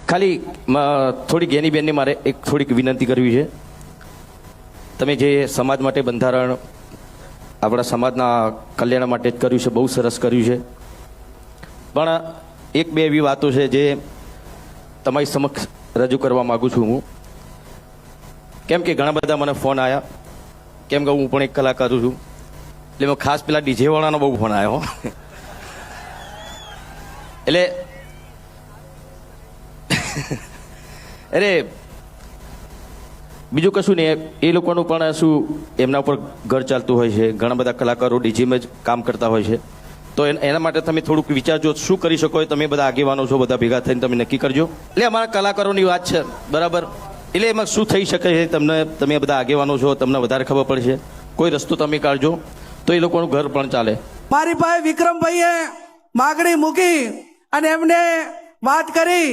ખાલી થોડીક એની બેનને મારે એક થોડીક વિનંતી કરવી છે. તમે જે સમાજ માટે બંધારણ આપણા સમાજના કલ્યાણ માટે જ કર્યું છે, બહુ સરસ કર્યું છે. પણ એક બે એવી વાતો છે જે તમારી સમક્ષ રજૂ કરવા માગું છું હું. કેમ કે ઘણા બધા મને ફોન આવ્યા, કેમ કે હું પણ એક કલાકાર છું, એટલે મેં ખાસ પેલા ડીજે વાળાનો બહુ ફોન આવ્યો. એટલે અરે બીજું કશું નહીં, એ લોકોનું પણ શું એમના ઉપર ઘર ચાલતું હોય છે. ઘણા બધા કલાકારો ડીજીમાં જ કામ કરતા હોય છે. તો એના માટે તમે થોડુંક વિચારજો શું કરી શકો. તમે બધા આગેવાનો છો, બધા ભેગા થઈને તમે નક્કી કરજો. એટલે અમારા કલાકારોની વાત છે, બરાબર. એટલે એમાં શું થઈ શકે છે તમે બધા આગેવાનો છો, તમને વધારે ખબર પડશે. કોઈ રસ્તો તમે કાઢજો તો એ લોકોનું ઘર પણ ચાલે. મારી પાસે વિક્રમભાઈએ માગણી મૂકી અને એમને વાત કરી